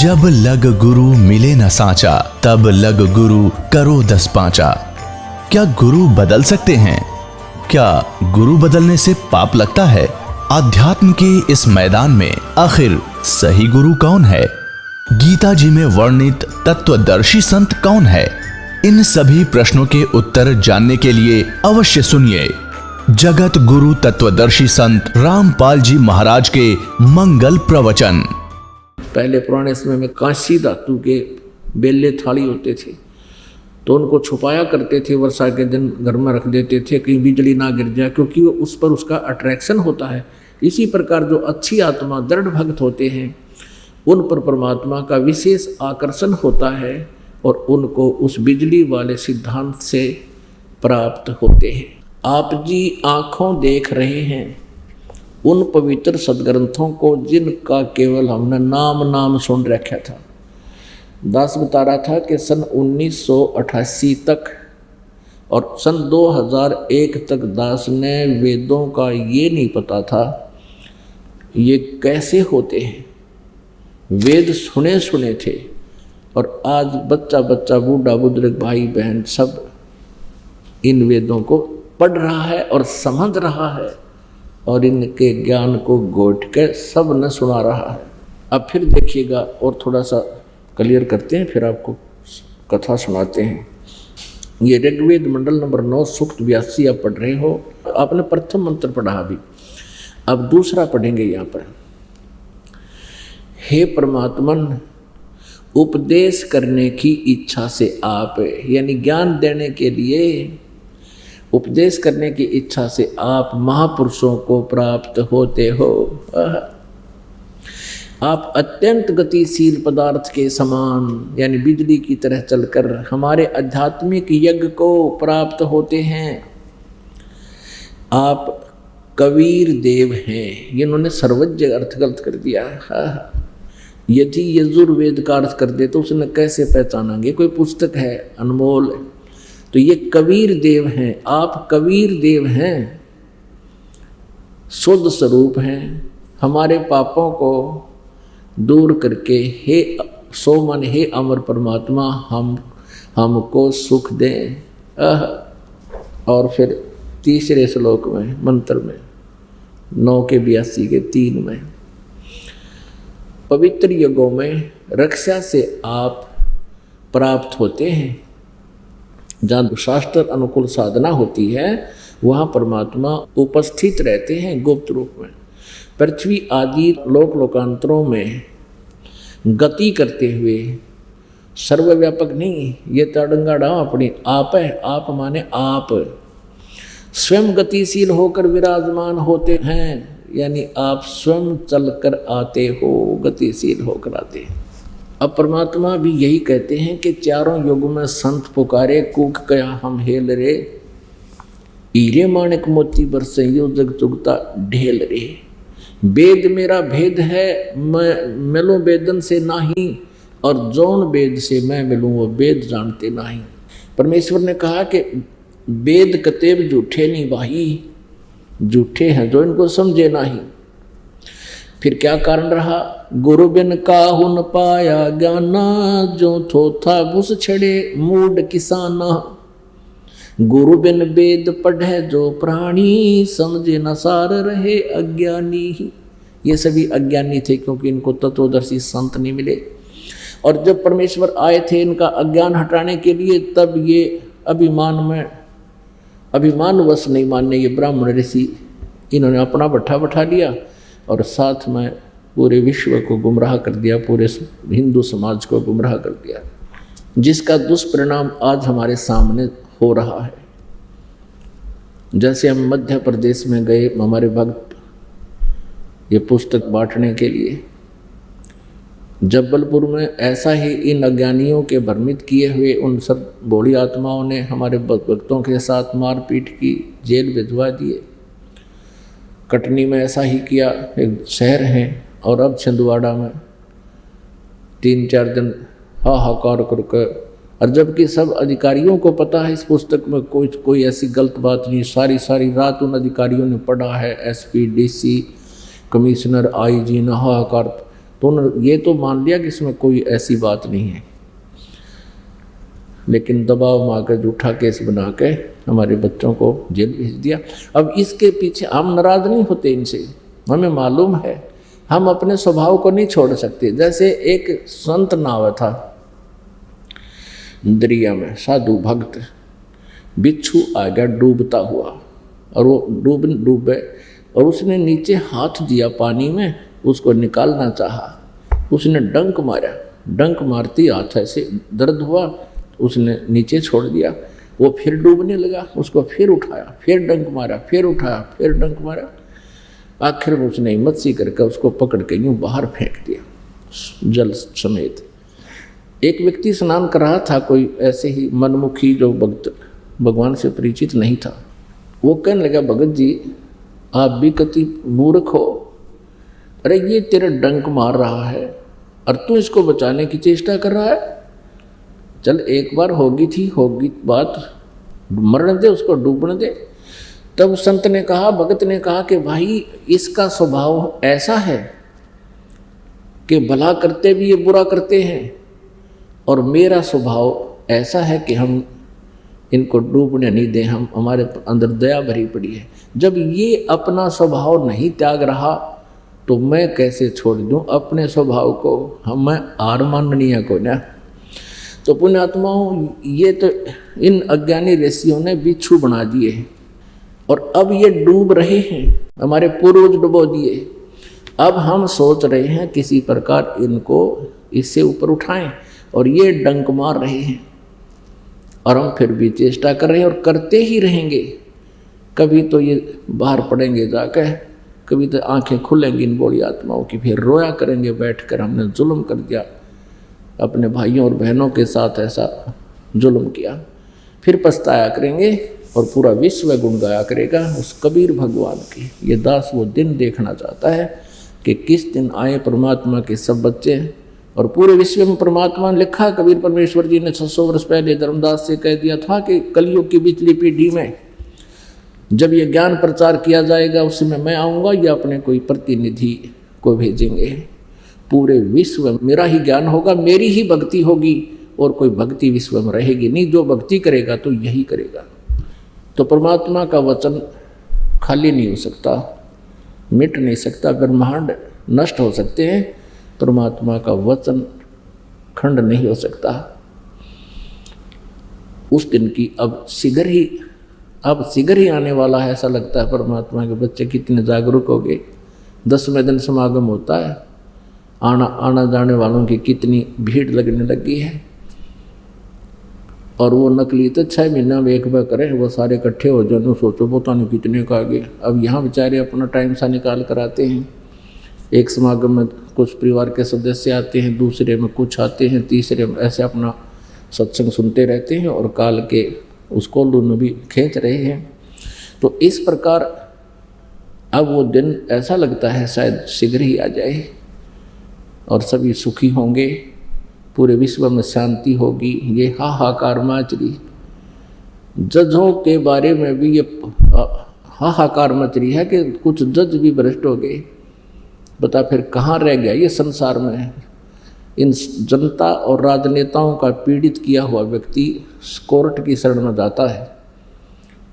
जब लग गुरु मिले न साचा, तब लग गुरु करो 10 पांचा। क्या गुरु बदल सकते हैं? क्या गुरु बदलने से पाप लगता है? अध्यात्म के इस मैदान में आखिर सही गुरु कौन है? गीता जी में वर्णित तत्वदर्शी संत कौन है? इन सभी प्रश्नों के उत्तर जानने के लिए अवश्य सुनिए जगत गुरु तत्वदर्शी संत रामपाल जी महाराज के मंगल प्रवचन। पहले पुराने समय में कांसी धातु के बेले थाली होते थे, तो उनको छुपाया करते थे। वर्षा के दिन घर में रख देते थे, कहीं बिजली ना गिर जाए, क्योंकि वो उस पर उसका अट्रैक्शन होता है। इसी प्रकार जो अच्छी आत्मा दृढ़ भक्त होते हैं, उन पर परमात्मा का विशेष आकर्षण होता है और उनको उस बिजली वाले सिद्धांत से प्राप्त होते हैं। आप जी आँखों देख रहे हैं उन पवित्र सदग्रंथों को जिनका केवल हमने नाम सुन रखा था। दास बता रहा था कि सन 1988 तक और सन 2001 तक दास ने वेदों का ये नहीं पता था ये कैसे होते हैं। वेद सुने थे और आज बच्चा बूढ़ा बुजुर्ग भाई बहन सब इन वेदों को पढ़ रहा है और समझ रहा है और इनके ज्ञान को घोट के सब न सुना रहा है। अब फिर देखिएगा और थोड़ा सा क्लियर करते हैं, फिर आपको कथा सुनाते हैं। ये ऋग्वेद मंडल नंबर 9 सूक्त 82 आप पढ़ रहे हो। आपने प्रथम मंत्र पढ़ा अभी, अब दूसरा पढ़ेंगे यहाँ पर। हे परमात्मन, उपदेश करने की इच्छा से आप, यानी ज्ञान देने के लिए उपदेश करने की इच्छा से आप महापुरुषों को प्राप्त होते हो। आप अत्यंत गतिशील पदार्थ के समान यानी बिजली की तरह चलकर हमारे आध्यात्मिक यज्ञ को प्राप्त होते हैं। आप कबीर देव हैं। इन्होंने सर्वज्ञ अर्थ गलत कर दिया। यदि यजुर्वेद का अर्थ कर दे तो उसने कैसे पहचानेंगे? कोई पुस्तक है अनमोल, तो ये कबीर देव हैं। आप कबीर देव हैं, शुद्ध स्वरूप हैं। हमारे पापों को दूर करके हे सोमन, हे अमर परमात्मा, हमको सुख दें। और फिर तीसरे श्लोक में मंत्र में 9 के 82 के 3 में, पवित्र युगों में रक्षा से आप प्राप्त होते हैं। जहाँ शास्त्र अनुकूल साधना होती है वहाँ परमात्मा उपस्थित रहते हैं गुप्त रूप में। पृथ्वी आदि लोकांतरों में गति करते हुए, सर्वव्यापक नहीं, ये तड़ंगाड़ा अपनी आप है। आप माने आप स्वयं गतिशील होकर विराजमान होते हैं, यानी आप स्वयं चलकर आते हो, गतिशील होकर आते हैं। अब परमात्मा भी यही कहते हैं कि चारों युगों में संत पुकारे, कूक कया हम हेल रे, हीरे माणिक मोती बरसे यो जग चुगता ढेल रे। वेद मेरा भेद है, मैं मिलूं वेदन से नहीं, और जौन वेद से मैं मिलूं वो वेद जानते नहीं। परमेश्वर ने कहा कि वेद कतेब झूठे नहीं भाई, झूठे हैं जो इनको समझे नहीं। फिर क्या कारण रहा? गुरु बिन काहू न पाया ज्ञाना, जो थोथा बुस छड़े मूड किसाना। गुरु बिन वेद पढ़े जो प्राणी, समझे न सार रहे अज्ञानी। ये सभी अज्ञानी थे क्योंकि इनको तत्वदर्शी संत नहीं मिले। और जब परमेश्वर आए थे इनका अज्ञान हटाने के लिए, तब ये अभिमानवश नहीं मानने ये ब्राह्मण ऋषि, इन्होंने अपना बैठा लिया और साथ में पूरे विश्व को गुमराह कर दिया, पूरे हिंदू समाज को गुमराह कर दिया, जिसका दुष्परिणाम आज हमारे सामने हो रहा है। जैसे हम मध्य प्रदेश में गए, हमारे भक्त ये पुस्तक बांटने के लिए, जबलपुर में ऐसा ही इन अज्ञानियों के भ्रमित किए हुए उन सब भोली आत्माओं ने हमारे भक्तों के साथ मारपीट की, जेल भिजवा दिए। कटनी में ऐसा ही किया, एक शहर है। और अब छिंदवाड़ा में 3-4 दिन हाहाकार करके, और जबकि सब अधिकारियों को पता है इस पुस्तक में कोई ऐसी गलत बात नहीं। सारी रात उन अधिकारियों ने पढ़ा है, SP, DC, कमिश्नर, IG ने हाहाकार तो उन्होंने ये तो मान लिया कि इसमें कोई ऐसी बात नहीं है, लेकिन दबाव में आकर झूठा केस बना के हमारे बच्चों को जेल भेज दिया। अब इसके पीछे हम नाराज नहीं होते इनसे, हमें मालूम है हम अपने स्वभाव को नहीं छोड़ सकते। जैसे एक संत नाव था दरिया में, साधु भक्त, बिच्छू आ गया डूबता हुआ और वो डूबे और उसने नीचे हाथ दिया पानी में, उसको निकालना चाहा, उसने डंक मारा, डंक मारती हाथ ऐसे दर्द हुआ, उसने नीचे छोड़ दिया, वो फिर डूबने लगा, उसको फिर उठाया, फिर डंक मारा, फिर उठाया, फिर डंक मारा, आखिर में उसने हिम्मत सी करके उसको पकड़ के यूँ बाहर फेंक दिया जल समेत। एक व्यक्ति स्नान कर रहा था, कोई ऐसे ही मनमुखी जो भक्त भगवान से परिचित नहीं था, वो कहने लगा भगत जी आप भी कति मूर्ख हो, अरे ये तेरा डंक मार रहा है और तू इसको बचाने की चेष्टा कर रहा है, चल एक बार होगी बात, मरने दे उसको, डूबने दे। तब संत ने कहा, भगत ने कहा कि भाई इसका स्वभाव ऐसा है कि भला करते भी ये बुरा करते हैं, और मेरा स्वभाव ऐसा है कि हम इनको डूबने नहीं दें, हम हमारे अंदर दया भरी पड़ी है। जब ये अपना स्वभाव नहीं त्याग रहा तो मैं कैसे छोड़ दूं अपने स्वभाव को, मैं हार माननीय को ना। तो पुण्यात्माओं, ये तो इन अज्ञानी ऋषियों ने बिच्छू बना दिए और अब ये डूब रहे हैं, हमारे पूर्वज डुबो दिए। अब हम सोच रहे हैं किसी प्रकार इनको इससे ऊपर उठाएं, और ये डंक मार रहे हैं और हम फिर भी चेष्टा कर रहे हैं और करते ही रहेंगे। कभी तो ये बाहर पड़ेंगे जाकर, कभी तो आंखें खुलेंगी इन बोली आत्माओं की, फिर रोया करेंगे बैठकर हमने जुल्म कर दिया, अपने भाइयों और बहनों के साथ ऐसा जुल्म किया। फिर पछताया करेंगे और पूरा विश्व गुण गाया करेगा उस कबीर भगवान की। ये दास वो दिन देखना चाहता है कि किस दिन आए परमात्मा के सब बच्चे, और पूरे विश्व में परमात्मा ने लिखा, कबीर परमेश्वर जी ने 600 वर्ष पहले धर्मदास से कह दिया था कि कलयुग की बिचली पीढ़ी में जब ये ज्ञान प्रचार किया जाएगा उसमें मैं आऊँगा या अपने कोई प्रतिनिधि को भेजेंगे। पूरे विश्व में मेरा ही ज्ञान होगा, मेरी ही भक्ति होगी, और कोई भक्ति विश्व में रहेगी नहीं। जो भक्ति करेगा तो यही करेगा। तो परमात्मा का वचन खाली नहीं हो सकता, मिट नहीं सकता, ब्रह्मांड नष्ट हो सकते हैं, परमात्मा का वचन खंड नहीं हो सकता। उस दिन की अब शीघ्र ही आने वाला है, ऐसा लगता है। परमात्मा के बच्चे कितने जागरूक हो गए। 10वें दिन समागम होता है, आना जाने वालों की कितनी भीड़ लगने लगी है, और वो नकली तो 6 महीना में एक बार करें, वो सारे इकट्ठे हो जाए, सोचो पता नहीं कितने का आगे। अब यहाँ बेचारे अपना टाइम सा निकाल कर आते हैं। एक समागम में कुछ परिवार के सदस्य आते हैं, दूसरे में कुछ आते हैं, तीसरे में ऐसे अपना सत्संग सुनते रहते हैं और काल के उस कोल्लू में भी खींच रहे हैं। तो इस प्रकार अब वो दिन ऐसा लगता है शायद शीघ्र ही आ जाए और सभी सुखी होंगे, पूरे विश्व में शांति होगी। ये हाहाकार मच रही, जजों के बारे में भी ये हाहाकार मच रही है कि कुछ जज भी भ्रष्ट हो गए। बता फिर कहाँ रह गया ये संसार में। इन जनता और राजनेताओं का पीड़ित किया हुआ व्यक्ति कोर्ट की शरण में जाता है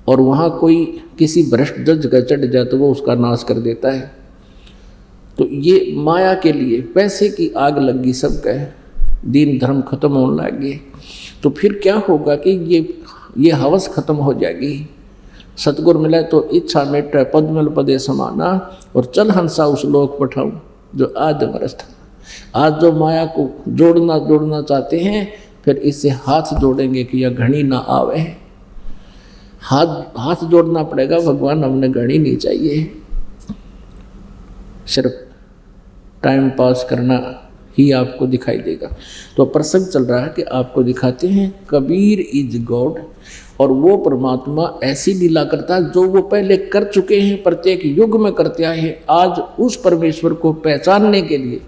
और वहाँ कोई किसी भ्रष्ट जज का चढ़ जाए तो वो उसका नाश कर देता है। तो ये माया के लिए पैसे की आग लगी सबका है, दीन धर्म खत्म होने लगे। तो फिर क्या होगा कि ये हवस खत्म हो जाएगी। सतगुर मिला तो इच्छा मेट पद्मल पदे समाना, और चल हंसा उस लोक पठाऊं जो आज मरस था। आज जो माया को जोड़ना चाहते हैं, फिर इससे हाथ जोड़ेंगे कि यह घड़ी ना आवे। हाथ जोड़ना पड़ेगा, भगवान हमने घड़ी नहीं चाहिए। सिर्फ टाइम पास करना ही आपको दिखाई देगा। तो प्रसंग चल रहा है कि आपको दिखाते हैं कबीर इज गॉड, और वो परमात्मा ऐसी लीला करता है जो वो पहले कर चुके हैं, प्रत्येक युग में करते आए हैं। आज उस परमेश्वर को पहचानने के लिए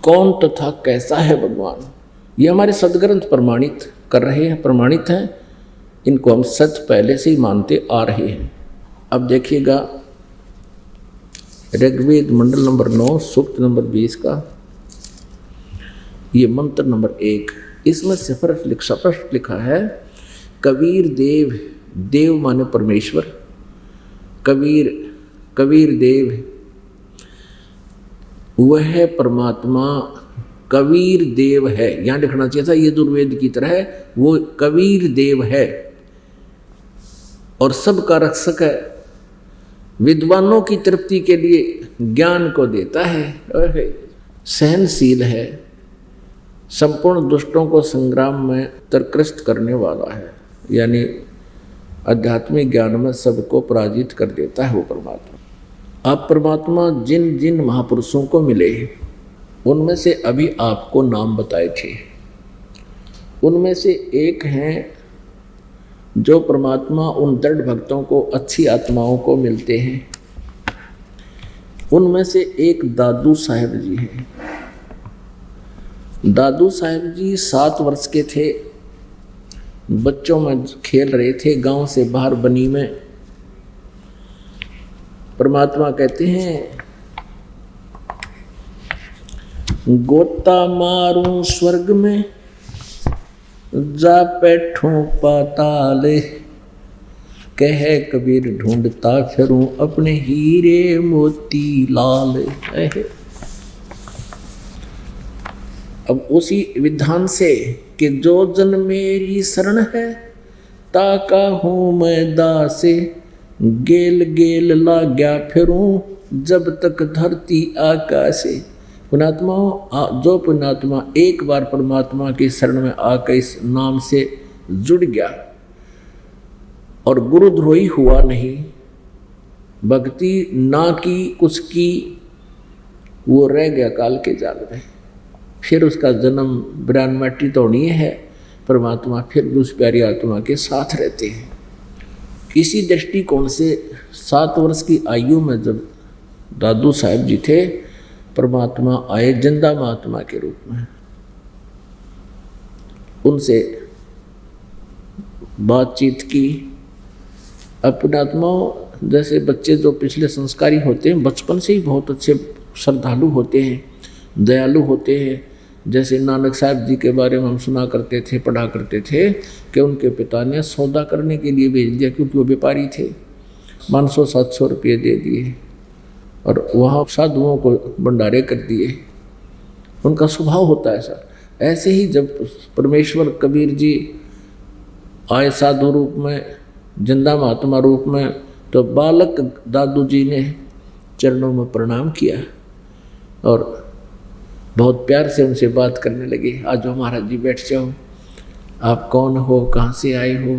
कौन तथा कैसा है भगवान, ये हमारे सदग्रंथ प्रमाणित कर रहे हैं, प्रमाणित हैं। इनको हम सच पहले से ही मानते आ रहे हैं। अब देखिएगा ऋग्वेद मंडल नंबर 9 सूक्त नंबर 20 का ये मंत्र नंबर 1। इसमें स्पष्ट लिखा है कबीर देव, देव माने परमेश्वर, कबीर देव वह परमात्मा कबीर देव है। यहाँ लिखना चाहिए था यजुर्वेद की तरह है, वो कबीर देव है और सबका रक्षक है, विद्वानों की तृप्ति के लिए ज्ञान को देता है, सहनशील है, संपूर्ण दुष्टों को संग्राम में तरकृष्ट करने वाला है, यानी आध्यात्मिक ज्ञान में सबको पराजित कर देता है वो परमात्मा। आप परमात्मा जिन जिन महापुरुषों को मिले उनमें से अभी आपको नाम बताए थे, उनमें से एक हैं जो परमात्मा उन दृढ़ भक्तों को, अच्छी आत्माओं को मिलते हैं। उनमें से एक दादू साहेब जी हैं। दादू साहेब जी 7 वर्ष के थे, बच्चों में खेल रहे थे गांव से बाहर बनी में। परमात्मा कहते हैं गोता मारूं स्वर्ग में, जा बैठूं पाताल, कह कबीर ढूंढता फिरूं अपने हीरे मोती लाल। अब उसी विधान से कि जो जन मेरी शरण है, ताका हूँ मैं दासे, गेल गेल लाग्या फिरूं जब तक धरती आकाशे। पुण्यात्माओं, जो पुण्यात्मा एक बार परमात्मा की शरण में आकर इस नाम से जुड़ गया और गुरुद्रोही हुआ नहीं, भक्ति ना की कुछ की, वो रह गया काल के जाल में। फिर उसका जन्म बिरान माटी तो नहीं है, परमात्मा फिर भी उस प्यारी आत्मा के साथ रहते हैं। इसी दृष्टिकोण से 7 वर्ष की आयु में जब दादू साहब जी थे, परमात्मा आए जिंदा महात्मा के रूप में। उनसे बातचीत की। अपनात्माओं, जैसे बच्चे जो पिछले संस्कारी होते हैं, बचपन से ही बहुत अच्छे श्रद्धालु होते हैं, दयालु होते हैं। जैसे नानक साहब जी के बारे में हम सुना करते थे, पढ़ा करते थे कि उनके पिता ने सौदा करने के लिए भेज दिया, क्योंकि वो व्यापारी थे। 500-700 रुपये दे दिए और वहाँ साधुओं को भंडारे कर दिए। उनका स्वभाव होता है सर। ऐसे ही जब परमेश्वर कबीर जी आए साधु रूप में, जिंदा महात्मा रूप में, तो बालक दादू जी ने चरणों में प्रणाम किया और बहुत प्यार से उनसे बात करने लगे। आज महाराज जी बैठ जाओ, आप कौन हो, कहाँ से आए हो।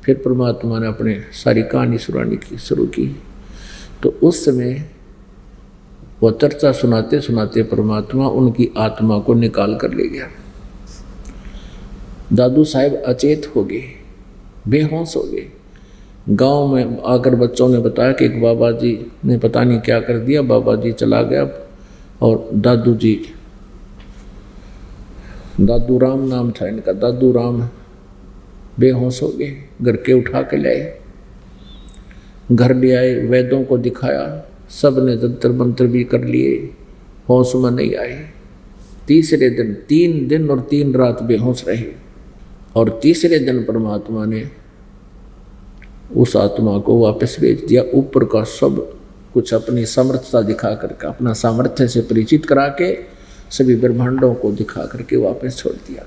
फिर परमात्मा ने अपने सारी कहानी सुनाने की शुरू की। तो उस समय वो चर्चा सुनाते सुनाते परमात्मा उनकी आत्मा को निकाल कर ले गया। दादू साहब अचेत हो गए, बेहोश हो गए। गांव में आकर बच्चों ने बताया कि एक बाबा जी ने पता नहीं क्या कर दिया, बाबा जी चला गया और दादू जी, दादू राम नाम था इनका, दादू राम बेहोश हो गए। घर के उठा के लाए, घर ले आए, वैद्यों को दिखाया, सब ने जंतर मंत्र भी कर लिए, होश में नहीं आए। तीसरे दिन 3 दिन और 3 रात बेहोश रहे और तीसरे दिन परमात्मा ने उस आत्मा को वापस भेज दिया। ऊपर का सब कुछ अपनी समर्थता दिखा करके, अपना सामर्थ्य से परिचित करा के, सभी ब्रह्मांडों को दिखा करके वापस छोड़ दिया।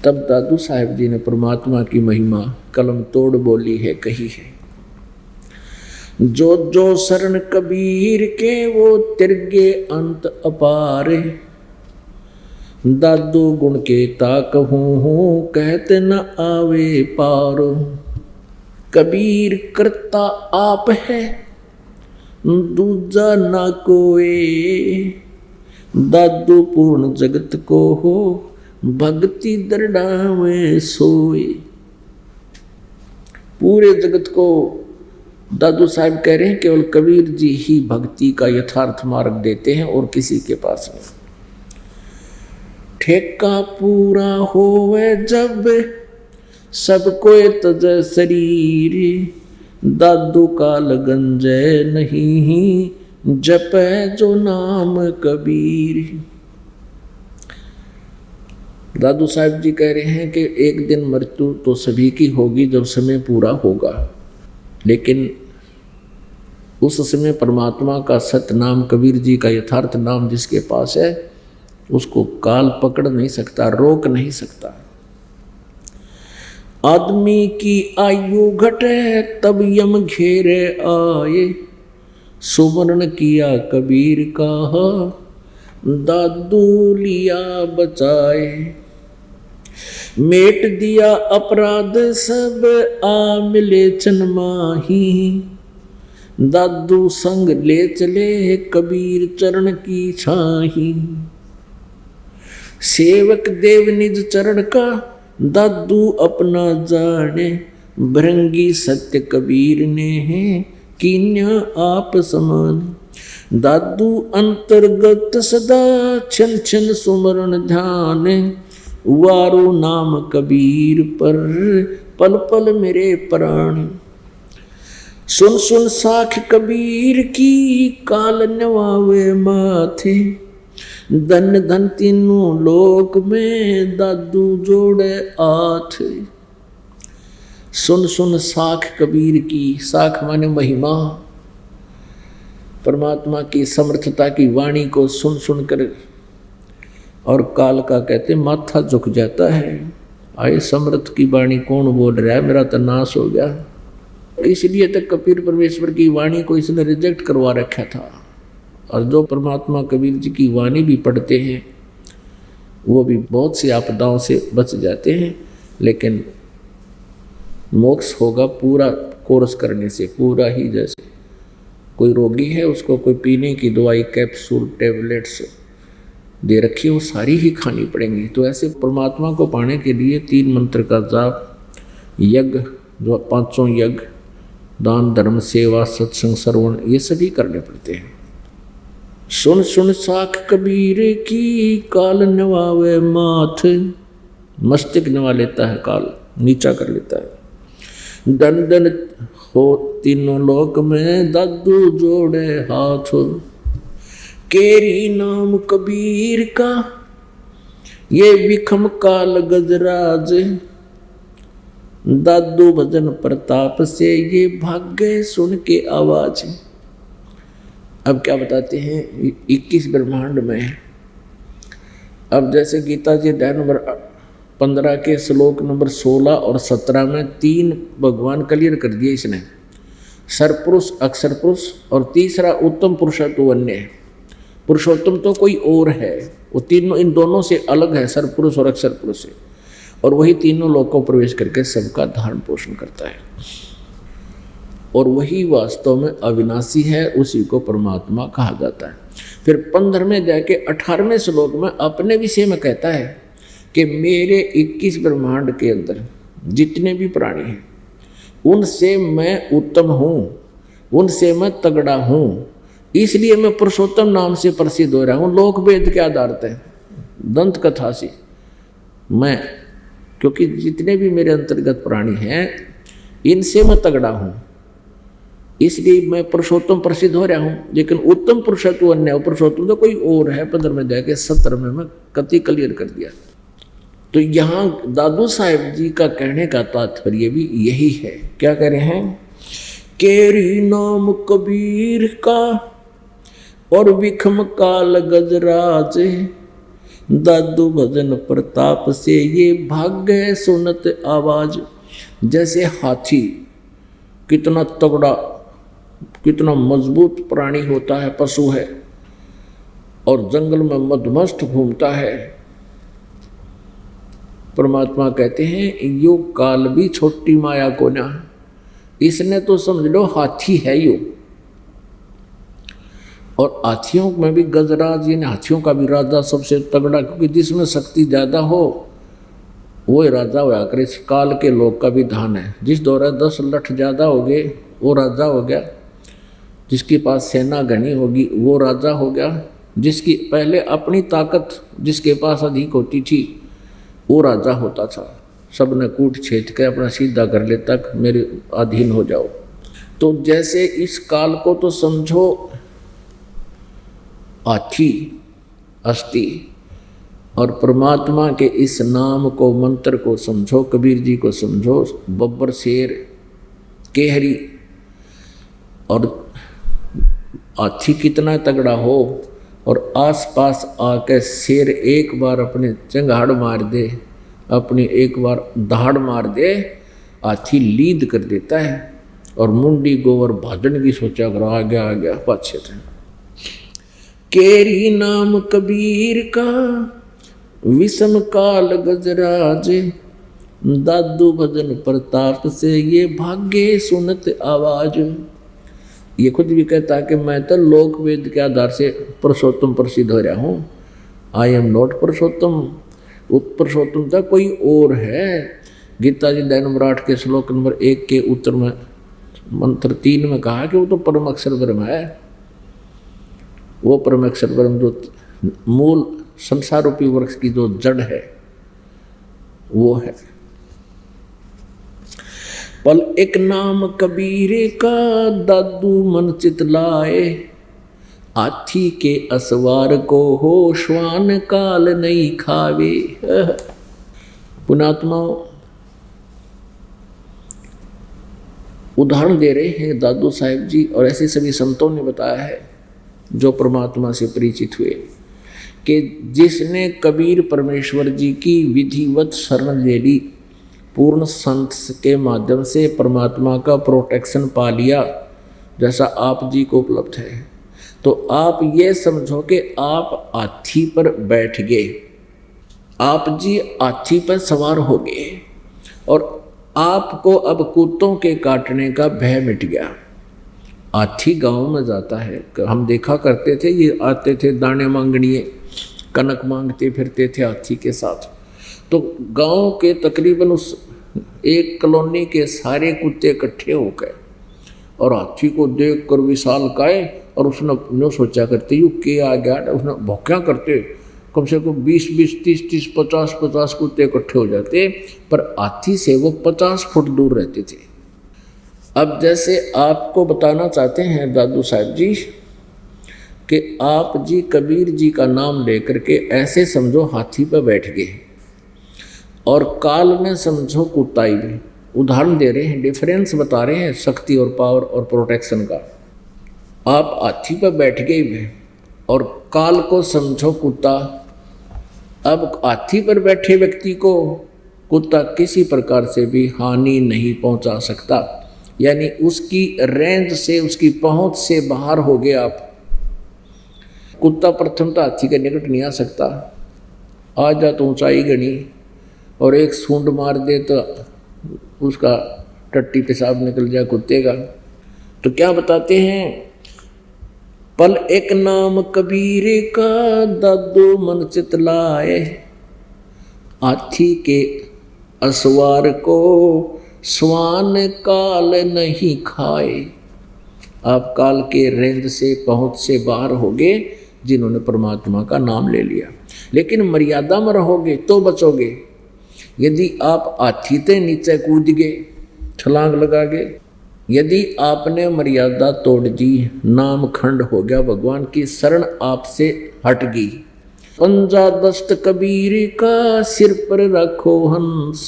तब दादू साहब जी ने परमात्मा की महिमा कलम तोड़ बोली है, कही है। जो जो शरण कबीर के वो तिरगे अंत अपार, दादू गुण के ताक हूँ कहते न आवे पार। कबीर करता आप है दूजा ना कोई, दादू पूर्ण जगत को हो भक्ति दरडावे सोए। पूरे जगत को दादू साहब कह रहे हैं केवल कबीर जी ही भक्ति का यथार्थ मार्ग देते हैं और किसी के पास नहीं। ठेका पूरा होवे जब सब कोई तज शरीर, दादू काल गंजय नहीं, जपै जो नाम कबीर। दादू साहब जी कह रहे हैं कि एक दिन मृत्यु तो सभी की होगी जब समय पूरा होगा, लेकिन उस समय परमात्मा का सत्य नाम, कबीर जी का यथार्थ नाम जिसके पास है, उसको काल पकड़ नहीं सकता, रोक नहीं सकता। आदमी की आयु घटे तब यम घेरे आए, सुमरण किया कबीर का दादू लिया बचाए। मेट दिया अपराध सब आ मिले चनमाही, दादू संग ले चले कबीर चरण की छाही। सेवक देव निज चरण का दादू अपना जाने, भृंगी सत्य कबीर ने है कीन्या आप समान। दादू अंतर्गत सदा छन छन सुमरण ध्यान, वारो नाम कबीर पर पल पल मेरे प्राण। सुन सुन साख कबीर की काल नवावे माथे, धन धन तीनों लोक में दादू जोड़े आठ। सुन सुन साख कबीर की, साख माने महिमा, परमात्मा की समर्थता की वाणी को सुन सुन कर, और काल का कहते माथा झुक जाता है। आए समर्थ की वाणी कौन बोल रहा है, मेरा तो नाश हो गया। इसलिए तक कबीर परमेश्वर की वाणी को इसने रिजेक्ट करवा रखा था। और जो परमात्मा कबीर जी की वाणी भी पढ़ते हैं वो भी बहुत सी आपदाओं से बच जाते हैं, लेकिन मोक्ष होगा पूरा कोर्स करने से, पूरा ही। जैसे कोई रोगी है, उसको कोई पीने की दवाई, कैप्सूल, टैबलेट्स दे रखी, वो सारी ही खानी पड़ेंगी। तो ऐसे परमात्मा को पाने के लिए 3 मंत्र का जाप, यज्ञ, जो 5 यज्ञ, दान धर्म सेवा सत्संग श्रवण, ये सभी करने पड़ते हैं। सुन सुन साख कबीर की काल नवावे माथ, मस्तिष्क नवा लेता है काल, नीचा कर लेता है। दन दन हो तीनों लोक में दादू जोड़े हाथ, केरी नाम कबीर का ये विखम काल गजराज, दादू भजन प्रताप से ये भाग्य सुन के आवाज। अब क्या बताते हैं 21 ब्रह्मांड में। अब जैसे गीता जी अध्याय नंबर 15 के श्लोक नंबर 16 और 17 में 3 भगवान क्लियर कर दिए इसने, सरपुरुष, अक्षर पुरुष, और तीसरा उत्तम पुरुषत्व अन्य है। पुरुषोत्तम तो कोई और है, वो तीनों इन दोनों से अलग है, सरपुरुष और अक्षर पुरुष से, और वही तीनों लोकों प्रवेश करके सबका धारण पोषण करता है, और वही वास्तव में अविनाशी है, उसी को परमात्मा कहा जाता है। फिर 15वें जाके 18वें श्लोक में अपने विषय में कहता है कि मेरे 21 ब्रह्मांड के अंदर जितने भी प्राणी हैं उनसे मैं उत्तम हूँ, उनसे मैं तगड़ा हूँ, इसलिए मैं पुरुषोत्तम नाम से प्रसिद्ध हो रहा हूँ। लोक वेद के आधार पर, दंत कथा से मैं, क्योंकि जितने भी मेरे अंतर्गत प्राणी हैं इनसे मैं तगड़ा हूँ, इसलिए मैं पुरुषोत्तम प्रसिद्ध हो रहा हूँ। लेकिन उत्तम पुरुषत्व अन्य, पुरुषोत्तम तो कोई और है। 15 जाके 17 में मैं कति क्लियर कर दिया। तो यहाँ दादू साहेब जी का कहने का तात्पर्य भी यही है। क्या कह रहे हैं? केरी नाम कबीर का और विखम काल गजराज, दादू भजन प्रताप से ये भाग्य सुनत आवाज। जैसे हाथी कितना तगड़ा, कितना मजबूत प्राणी होता है, पशु है, और जंगल में मदमस्त घूमता है। परमात्मा कहते हैं यो काल भी छोटी माया को ना, इसने तो समझ लो हाथी है यो। और हाथियों में भी गजराज, यानी हाथियों का भी राजा सबसे तगड़ा, क्योंकि जिसमें शक्ति ज़्यादा हो वो राजा होया करे। इस काल के लोग का भी धान है, जिस दौरा 10 लठ ज़्यादा हो गए वो राजा हो गया, जिसके पास सेना घनी होगी वो राजा हो गया, जिसकी पहले अपनी ताकत जिसके पास अधिक होती थी वो राजा होता था। सब ने कूट छेद के अपना सीधा कर लेता, मेरे अधीन हो जाओ। तो जैसे इस काल को तो समझो हाथी अस्थि, और परमात्मा के इस नाम को मंत्र को समझो, कबीर जी को समझो बब्बर शेर केहरी। और हाथी कितना तगड़ा हो और आसपास आके शेर एक बार अपने चंगाड़ मार दे, अपनी एक बार दहाड़ मार दे, हाथी लीद कर देता है। और मुंडी गोवर भाजन की सोचा करो, आ गया पाछे थे। केरी नाम कबीर का विषम काल गजराज, दादू भजन प्रताप से ये भाग्य सुनत आवाज। ये खुद भी कहता कि मैं तो लोक वेद के आधार से पुरुषोत्तम प्रसिद्ध हो रहा हूँ। आई एम नॉट पुरुषोत्तम, पुरुषोत्तम तो कोई और है। गीता जी दैनम्राट के श्लोक नंबर 1 के उत्तर में मंत्र 3 में कहा कि वो तो परम अक्षर ब्रह्म है। वो परम अक्षर ब्रह्म जो मूल संसार रूपी वृक्ष की जो जड़ है वो है। पल एक नाम कबीरे का दादू मन चितलाए, हाथी के असवार को हो श्वान काल नहीं खावे। पुणात्मा उदाहरण दे रहे हैं दादू साहेब जी, और ऐसे सभी संतों ने बताया है जो परमात्मा से परिचित हुए, कि जिसने कबीर परमेश्वर जी की विधिवत शरण ले ली, पूर्ण संत के माध्यम से परमात्मा का प्रोटेक्शन पा लिया, जैसा आप जी को उपलब्ध है, तो आप ये समझो कि आप हाथी पर बैठ गए, आप जी हाथी पर सवार हो गए, और आपको अब कुत्तों के काटने का भय मिट गया। हाथी गांव में जाता है, हम देखा करते थे, ये आते थे दाने मांगनिए, कनक मांगते फिरते थे हाथी के साथ। तो गांव के तकरीबन उस एक कॉलोनी के सारे कुत्ते इकट्ठे हो गए और हाथी को देख कर विशाल काय, और उसने नो सोचा करते यू के आ गया, उसने भौंक्या करते कम से कम 20-20, 30-30, 50-50 कुत्ते इकट्ठे हो जाते, पर हाथी से वो 50 फुट दूर रहते थे। अब जैसे आपको बताना चाहते हैं दादू साहब जी कि आप जी कबीर जी का नाम लेकर के ऐसे समझो हाथी पर बैठ गए, और काल में समझो कुत्ताई भी। उदाहरण दे रहे हैं, डिफरेंस बता रहे हैं शक्ति और पावर और प्रोटेक्शन का। आप हाथी पर बैठ गए और काल को समझो कुत्ता। अब हाथी पर बैठे व्यक्ति को कुत्ता किसी प्रकार से भी हानि नहीं पहुंचा सकता, यानी उसकी रेंज से, उसकी पहुंच से बाहर हो गए आप। कुत्ता प्रथम तो हाथी के निकट नहीं आ सकता, आ जा तो ऊंचाई गणी, और एक सूंड मार दे तो उसका टट्टी पेशाब निकल जाए कुत्ते का। तो क्या बताते हैं, पल एक नाम कबीरे का दादू मन चितलाए, हाथी के असवार को स्वान काल नहीं खाए। आप काल के रेंज से, पहुंच से बाहर हो गए जिन्होंने परमात्मा का नाम ले लिया। लेकिन मर्यादा में रहोगे तो बचोगे। यदि आप हाथी से नीचे कूद गए, छलांग लगा गए, यदि आपने मर्यादा तोड़ दी, नाम खंड हो गया, भगवान की शरण आपसे हट गई। पंजा दस्त कबीर का सिर पर रखो हंस,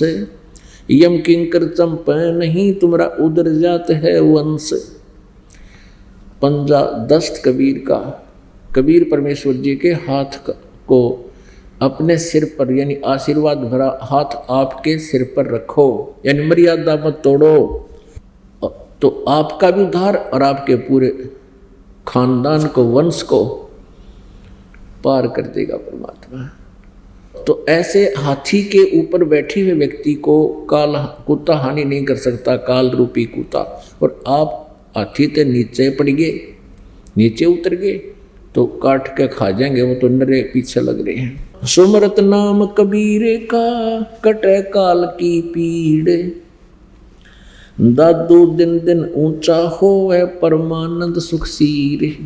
यम किंकर चंपे नहीं तुम्हारा उधर जात है वंश। पंजा दस्त कबीर का, कबीर परमेश्वर जी के हाथ को अपने सिर पर, यानी आशीर्वाद भरा हाथ आपके सिर पर रखो, यानी मर्यादा मत तोड़ो, तो आपका भी उद्धार और आपके पूरे खानदान को, वंश को पार कर देगा परमात्मा। तो ऐसे हाथी के ऊपर बैठे हुए व्यक्ति को काल, कुत्ता हानि नहीं कर सकता, काल रूपी कुत्ता। और आप हाथी से नीचे पड़ गए, नीचे उतर गए तो काट के खा जाएंगे, वो तो नरे पीछे लग रहे हैं। सुमरत नाम कबीरे का कटे काल की पीड़, दादू दिन दिन ऊंचा होवे परमानंद सुखसीर।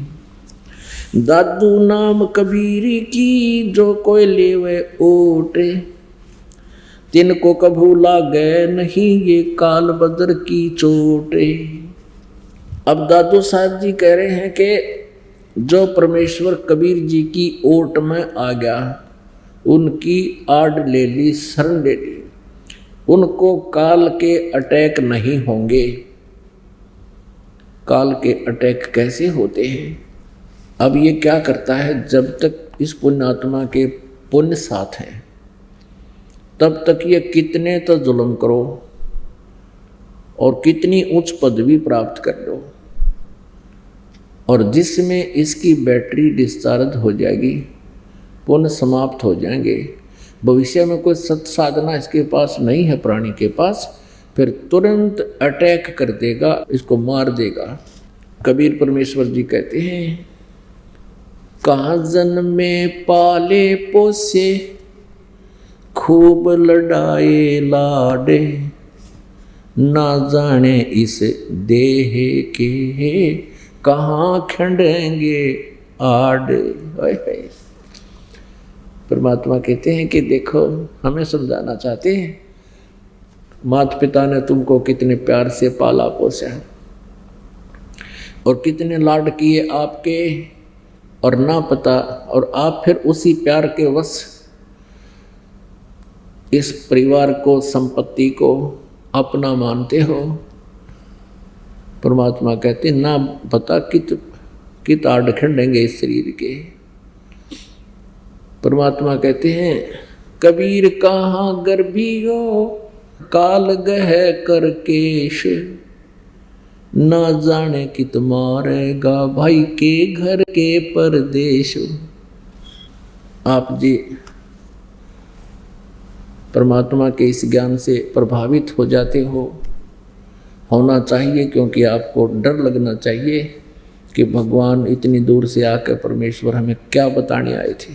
दादू नाम कबीर की जो कोई लेवे ओट, तिनको कभू लागे नहीं ये काल बदर की चोट। अब दादू साहब जी कह रहे हैं कि जो परमेश्वर कबीर जी की ओट में आ गया, उनकी आड़ ले ली, शरण ले ली, उनको काल के अटैक नहीं होंगे। काल के अटैक कैसे होते हैं? अब ये क्या करता है, जब तक इस पुण्यात्मा के पुण्य साथ हैं तब तक ये कितने तो जुल्म करो और कितनी उच्च पदवी प्राप्त कर लो, और जिसमें इसकी बैटरी डिस्चार्ज हो जाएगी, पुण्य समाप्त हो जाएंगे, भविष्य में कोई सत साधना इसके पास नहीं है, प्राणी के पास, फिर तुरंत अटैक कर देगा, इसको मार देगा। कबीर परमेश्वर जी कहते हैं, कहाँ जन्मे पाले पोसे, खूब लड़ाए लाडे, ना जाने इस देह के, कहाँ खंडेंगे आड़। परमात्मा कहते हैं कि देखो, हमें समझाना चाहते हैं, माता पिता ने तुमको कितने प्यार से पाला पोसा और कितने लाड किए आपके, और ना पता, और आप फिर उसी प्यार के वश इस परिवार को, संपत्ति को अपना मानते हो। परमात्मा कहते ना पता कित आड़ खंडेंगे इस शरीर के। परमात्मा कहते हैं, कबीर कहाँ गर्भियो, काल गह कर केश, ना जाने कित मारेगा भाई के घर के परदेश। आप जी परमात्मा के इस ज्ञान से प्रभावित हो जाते हो, होना चाहिए, क्योंकि आपको डर लगना चाहिए कि भगवान इतनी दूर से आकर परमेश्वर हमें क्या बताने आए थे,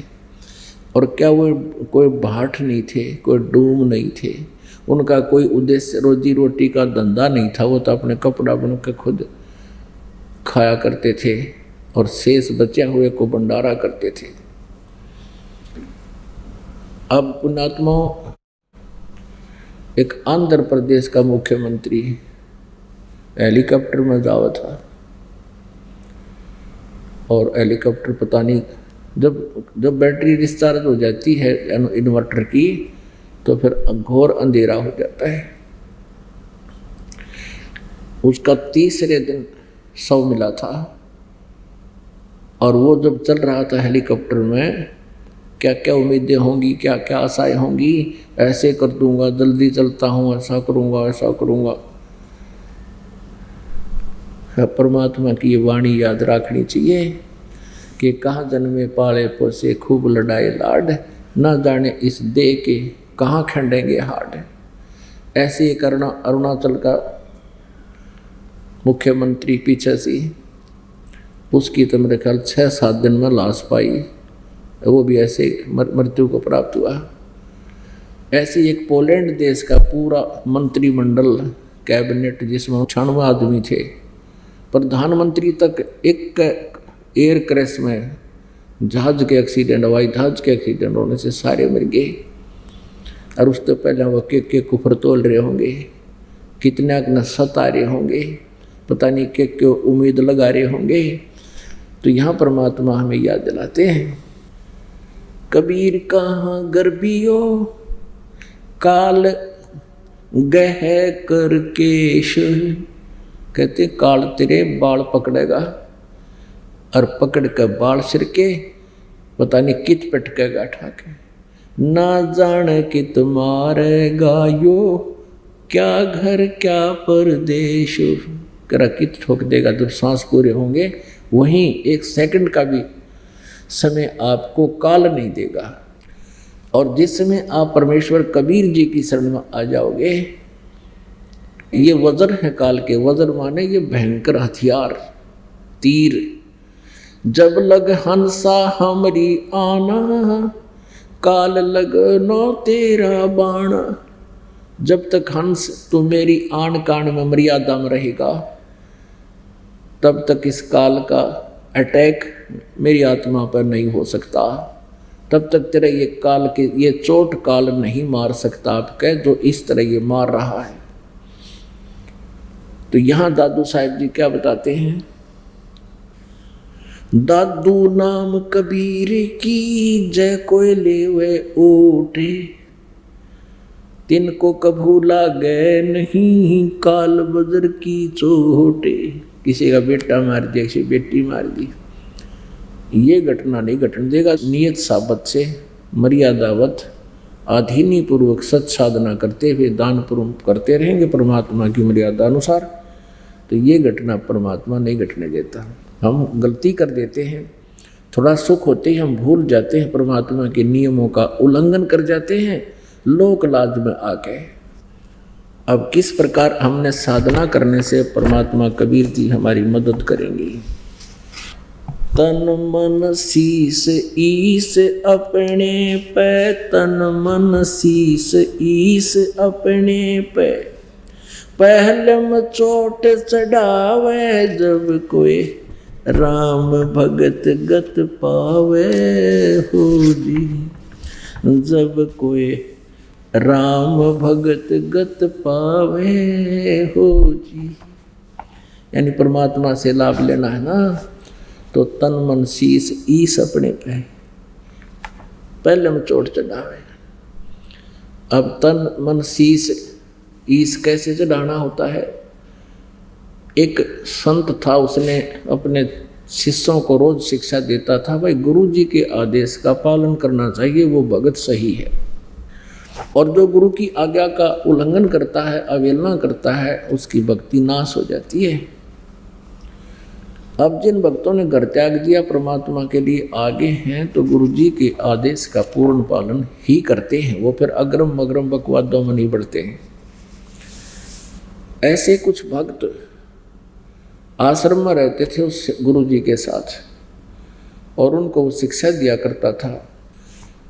और क्या वो कोई भाट नहीं थे, कोई डूम नहीं थे, उनका कोई उद्देश्य रोजी रोटी का धंधा नहीं था, वो तो अपने कपड़ा बन के खुद खाया करते थे और शेष बचे हुए को भंडारा करते थे। अब पुण्यात्माओं, एक आंध्र प्रदेश का मुख्यमंत्री हेलीकॉप्टर में जावा था, और हेलीकॉप्टर पता नहीं, जब बैटरी डिस्चार्ज हो जाती है इन्वर्टर की, तो फिर घोर अंधेरा हो जाता है। उसका तीसरे दिन शव मिला था, और वो जब चल रहा था हेलीकॉप्टर में, क्या क्या उम्मीदें होंगी, क्या क्या आशाएं होंगी, ऐसे कर दूंगा, जल्दी चलता हूँ, ऐसा करूँगा, ऐसा करूँगा। परमात्मा की ये वाणी याद रखनी चाहिए कि कहाँ जन्मे पाले पोसे, खूब लड़ाए लाड, ना जाने इस देह के, कहाँ खंडेंगे हाड। ऐसे ही करना। अरुणाचल का मुख्यमंत्री पीछे से, उसकी तो मेरे ख्याल 6-7 दिन में लाश पाई, वो भी ऐसे मृत्यु को प्राप्त हुआ। ऐसे एक पोलैंड देश का पूरा मंत्रिमंडल, कैबिनेट, जिसमें 96 आदमी थे, प्रधानमंत्री तक एक एयर क्रैश में, जहाज के एक्सीडेंट, हवाई जहाज के एक्सीडेंट होने से सारे मर गए। और उससे पहले वो के कुफर तोल रहे होंगे, कितना न सता रहे होंगे, पता नहीं के उम्मीद लगा रहे होंगे। तो यहाँ परमात्मा हमें याद दिलाते हैं, कबीर कहाँ गर्भियो, काल गह कर केश। कहते काल तेरे बाल पकड़ेगा, और पकड़ कर बाल सिर के पता नहीं कित पटकेगा ठाके, ना जाने कित मारेगा यो, क्या घर क्या परदेश। करा कित ठोक देगा। जब सांस पूरे होंगे, वहीं 1 सेकंड का भी समय आपको काल नहीं देगा। और जिस समय आप परमेश्वर कबीर जी की शरण में आ जाओगे, ये वज्र है काल के। वज्र माने ये भयंकर हथियार, तीर। जब लग हंसा हमरी आना, काल लगनो तेरा बाण। जब तक हंस तू मेरी आन कान में मर्यादा में रहेगा, तब तक इस काल का अटैक मेरी आत्मा पर नहीं हो सकता। तब तक तेरा ये काल के ये चोट काल नहीं मार सकता आपके, जो इस तरह ये मार रहा है। तो यहाँ दादू साहब जी क्या बताते हैं, दादू नाम कबीर की जय कोय लेवे ओटे, तिनको कभू लागे नहीं काल बजर की चोटे। किसी का बेटा मार दिया, किसी बेटी मार दी, ये घटना नहीं घटने देगा। नियत साबत से मर्यादावत आधीनी पूर्वक सत साधना करते हुए दान पुण्य करते रहेंगे परमात्मा की मर्यादा अनुसार, तो ये घटना परमात्मा नहीं घटने देता। हम गलती कर देते हैं, थोड़ा सुख होते ही हम भूल जाते हैं, परमात्मा के नियमों का उल्लंघन कर जाते हैं लोक लाज में आके। अब किस प्रकार हमने साधना करने से परमात्मा कबीर जी हमारी मदद करेंगी। तन मन शीस ईस अपने पे, तन मन शीस ईस अपने पे, पहलम चोट चढ़ावे जब कोई राम भगत गत पावे हो जी, जब कोई राम भगत गत पावे हो जी। यानी परमात्मा से लाभ लेना है ना, तो तन मन शीस ईस अपने पे, पहले में चोट चढ़ावे। अब तन मन शीस ईस कैसे चढ़ाना होता है। एक संत था, उसने अपने शिष्यों को रोज शिक्षा देता था, भाई गुरु जी के आदेश का पालन करना चाहिए, वो भगत सही है, और जो गुरु की आज्ञा का उल्लंघन करता है, अवहेलना करता है, उसकी भक्ति नाश हो जाती है। अब जिन भक्तों ने घर त्याग दिया, परमात्मा के लिए आगे हैं, तो गुरु जी के आदेश का पूर्ण पालन ही करते हैं, वो फिर अग्रम मग्रम बकवादों में नहीं बढ़ते हैं। ऐसे कुछ भक्त आश्रम में रहते थे उस गुरु जी के साथ, और उनको वो शिक्षा दिया करता था,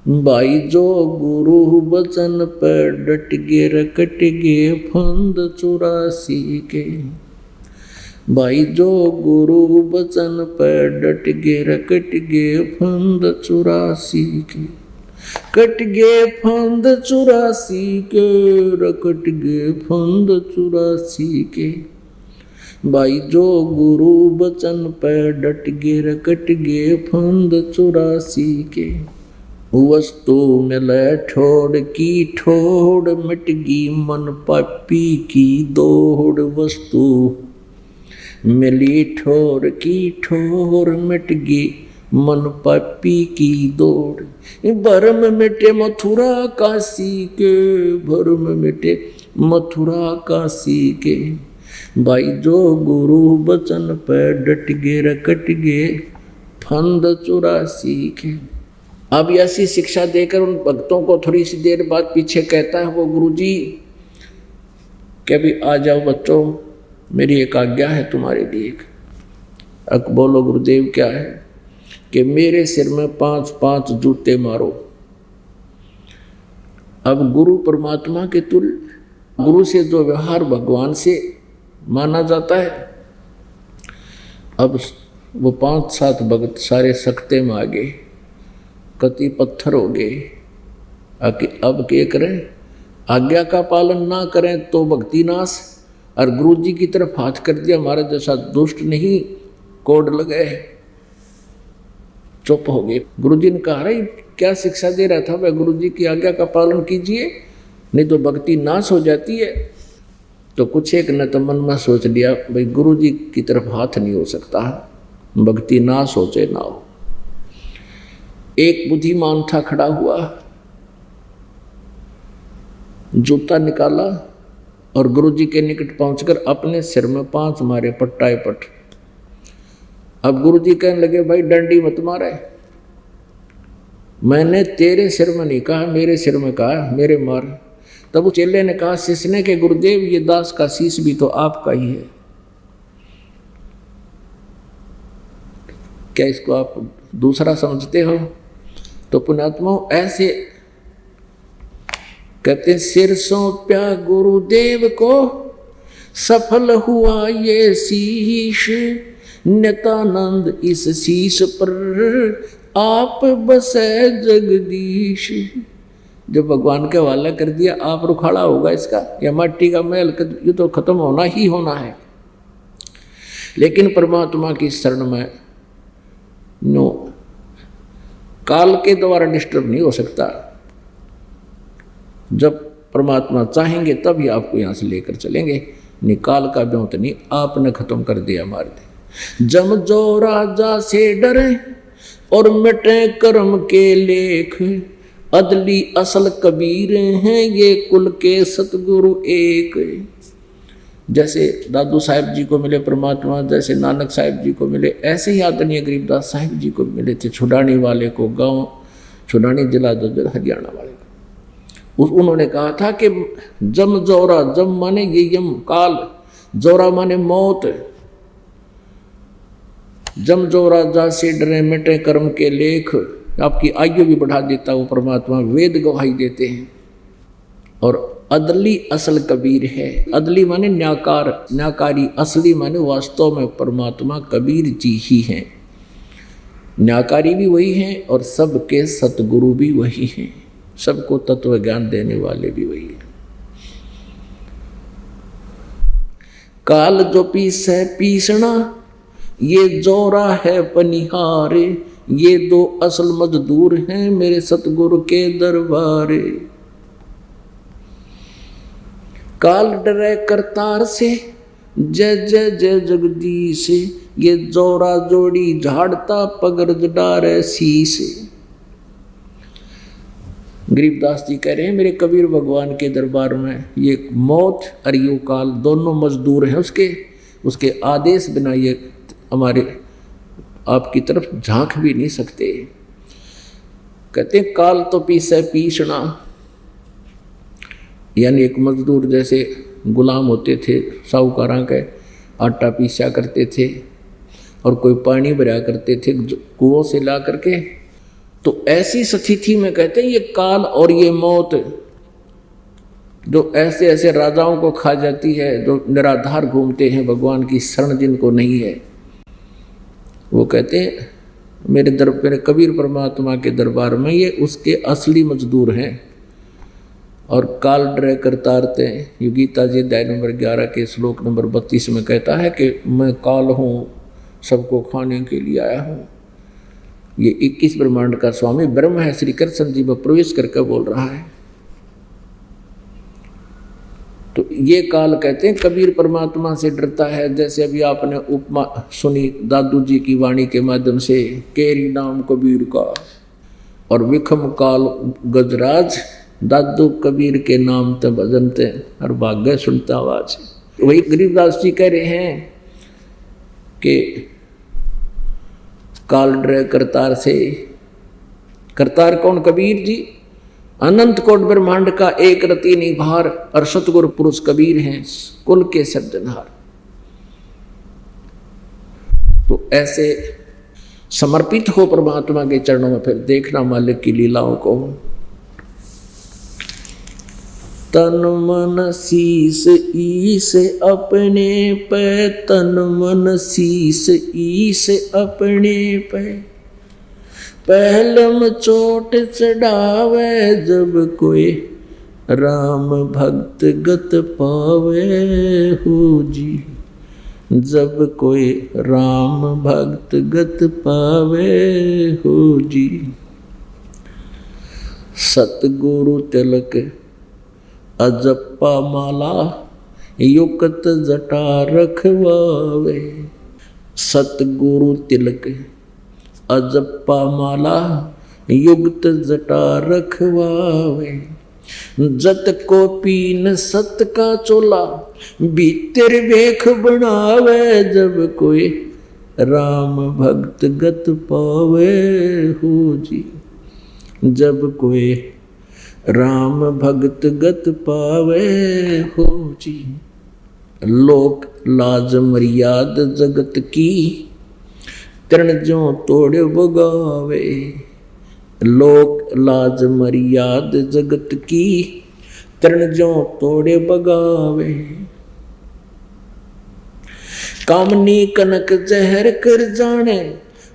भाई जो गुरु वचन पर डट गे रकट गे फंद 84 के, भाई जो गुरु वचन पर डट गे रकट गे फंद 84 के, कट गे फंद 84 के, रकट गे फंद 84 के, भाई जो गुरु वचन पर डट गे रकट गे फंद 84 के, वस्तु मिले ठोड़ की ठोड़ मिटगी मन पापी की दौड़, वस्तु मिली ठोर की ठोर मिटगी मन पापी की दौड़, भरम मिटे मथुरा काशी के, भरम मिटे मथुरा काशी के, भाई जो गुरु वचन पर डट गे रकट गे फंद 84 के। अब ऐसी शिक्षा देकर उन भक्तों को थोड़ी सी देर बाद पीछे कहता है वो गुरु जी कि अभी आ जाओ बच्चों, मेरी एक आज्ञा है तुम्हारे लिए। अब बोलो गुरुदेव क्या है। कि मेरे सिर में 5-5 जूते मारो। अब गुरु परमात्मा के तुल्य, गुरु से जो व्यवहार भगवान से माना जाता है। अब वो 5-7 भगत सारे सख्ते में आ गए, कति पत्थर हो गए। अब क्या करें, आज्ञा का पालन ना करें तो भक्ति नाश, और गुरु जी की तरफ हाथ कर दिया, हमारा जैसा दुष्ट नहीं कोड लगे, चुप हो गए। गुरु जी ने कहा अरे क्या शिक्षा दे रहा था, भाई गुरु जी की आज्ञा का पालन कीजिए नहीं तो भक्ति नाश हो जाती है। तो कुछ एक ने तो मन में सोच लिया भाई गुरु जी की तरफ हाथ नहीं हो सकता, भक्ति नाश हो चाहे ना हो। एक बुद्धिमान था खड़ा हुआ, जूता निकाला और गुरु जी के निकट पहुंचकर अपने सिर में 5 मारे पट्टाए पट। अब गुरु जी कहने लगे भाई डंडी मत मारे, मैंने तेरे सिर में नहीं कहा, मेरे सिर में कहा, मेरे मार। तब उस चेले ने कहा शिष्य ने कि गुरुदेव ये दास का शीश भी तो आपका ही है, क्या इसको आप दूसरा समझते हो? तो पुण्यात्मा ऐसे कहते सिर सौंप्या गुरुदेव को, सफल हुआ ये शीश, नित्यानंद इस शीश पर आप बसे जगदीश। जब भगवान के हवाला कर दिया, आप रुखाड़ा होगा इसका, या माटी का महल, ये तो खत्म होना ही होना है। लेकिन परमात्मा की शरण में नो काल के द्वारा डिस्टर्ब नहीं हो सकता। जब परमात्मा चाहेंगे तभी आपको यहाँ से लेकर चलेंगे, निकाल का ब्योत नहीं आपने खत्म कर दिया, मार दिया। जम जो राजा से डरे और मिटे कर्म के लेख, अदली असल कबीर हैं ये कुल के सतगुरु एक। जैसे दादू साहिब जी को मिले परमात्मा, जैसे नानक साहिब जी को मिले, ऐसे ही आदरणीय गरीबदास साहिब जी को मिले थे। छुडानी वाले को, गांव छुडानी जिला ददर हरियाणा वाले को, उन्होंने कहा था कि जम जोरा, जम माने ये यम काल, जोरा माने मौत, जम जोरा जा से डरे मिटे कर्म के लेख, आपकी आयु भी बढ़ा देता वो परमात्मा, वेद गवाही देते हैं। और अदली असल कबीर है, अदली माने न्याकार, न्याकारी, असली माने वास्तव में परमात्मा कबीर जी ही हैं। न्याकारी भी वही हैं और सबके सतगुरु भी वही हैं, सबको तत्व ज्ञान देने वाले भी वही हैं। काल जो पीसे पीसना ये जोरा है पनिहारे, ये दो असल मजदूर हैं मेरे सतगुरु के दरबारे। काल डरे करतार से जय जय जय जगदीश, ये जोरा जोड़ी झाड़ता पगरज डारे शीश। गरीबदास जी कह रहे हैं मेरे कबीर भगवान के दरबार में ये मौत और ये काल दोनों मजदूर हैं उसके आदेश बिना ये हमारे आपकी तरफ झांक भी नहीं सकते। कहते हैं काल तो पीसे पीसना, यानी एक मजदूर जैसे गुलाम होते थे साहूकारां के, आटा पीसा करते थे और कोई पानी भरा करते थे कुओं से ला करके, तो ऐसी स्थिति में कहते हैं ये काल और ये मौत जो ऐसे ऐसे राजाओं को खा जाती है, जो निराधार घूमते हैं, भगवान की शरण जिनको नहीं है, वो कहते हैं मेरे कबीर परमात्मा के दरबार में ये उसके असली मजदूर हैं। और काल डरे करतारते, ये गीता जी अध्याय नंबर 11 के श्लोक नंबर 32 में कहता है कि मैं काल हूँ, सबको खाने के लिए आया हूँ। ये 21 ब्रह्मांड का स्वामी ब्रह्म है, श्री कृष्ण जी में प्रवेश करके बोल रहा है। तो ये काल कहते हैं कबीर परमात्मा से डरता है। जैसे अभी आपने उपमा सुनी दादू जी की वाणी के माध्यम से, केरी नाम कबीर का और विखम काल गजराज, दादू कबीर के नाम ते भजनते और भाग्य सुनता आवाज। वही गरीबदास जी कह रहे हैं कि काल डरे करतार से, करतार कौन? कबीर जी। अनंत कोट ब्रह्मांड का एक रति निभार और सतगुरु पुरुष कबीर हैं, कुल के सज्जनहार। तो ऐसे समर्पित हो परमात्मा के चरणों में, फिर देखना मालिक की लीलाओं को। तन मन शीस ईस अपने पे, तन मन शीस ईस अपने पे, पहलम चोट चढ़ावे जब कोई राम भक्त गत पावे हो जी, जब कोई राम भक्त गत पावे हो जी। सतगुरु तिलक अजप्पा माला युक्त जटा रखवावे, सतगुरु तिलक अजप्पा माला युक्त जटा रखवावे। जत को पीन सत का चोला भीतर भेख बनावे, जब कोई राम भक्त गत पावे हो जी, जब कोई राम भक्त गत पावे हो जी। लोक लाज मर्याद जगत की तृण ज्यों तोड़ बगावे, लोक लाज मर्याद जगत की तृण ज्यों तोड़ बगावे। कामनी कनक जहर कर जाने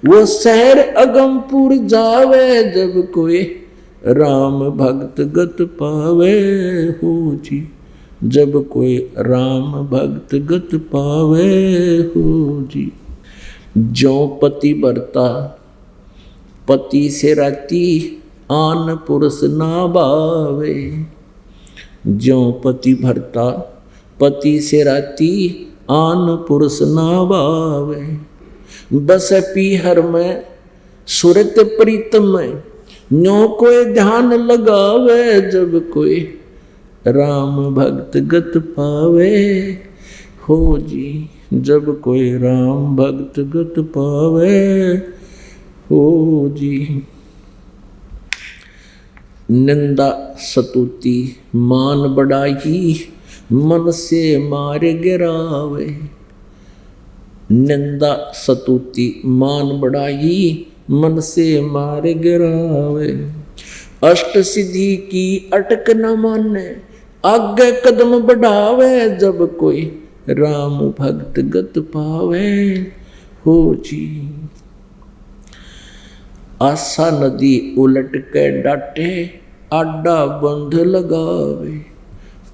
वो शहर अगमपुर जावे, जब कोई राम भक्त गत पावे हो जी, जब कोई राम भक्त गत पावे हो जी। जो पति बरता पति से राती आन पुरुष ना भावे। जो पति भरता पति से राती आन पुरुष ना भावे। बस पीहर में सुरत प्रीतम में न्यो कोई ध्यान लगावे। जब कोई राम भक्त गत पावे हो जी। जब कोई राम भक्त गत पावे हो जी। निंदा सतुति मान बढ़ाई मन से मार गिरावे। निंदा सतुति मान बढ़ाई मन से मार गिरावे। अष्ट सिद्धि की अटक न माने आगे कदम बढ़ावे। जब कोई राम भक्त गत पावे हो जी। आशा नदी उलट के डाटे आडा बंध लगावे।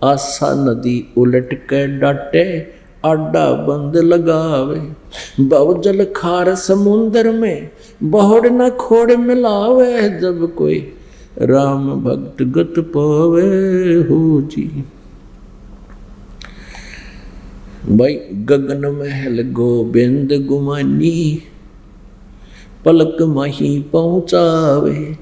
आशा नदी उलट के डाटे आडा बंद लगावे। बहुजल खार समुंदर में बहुड़ न खोड़ मिलावे। जब कोई राम भक्त गत पावे हो जी। भाई गगन महल गोबिंद गुमानी पलक माही पहुँचावे।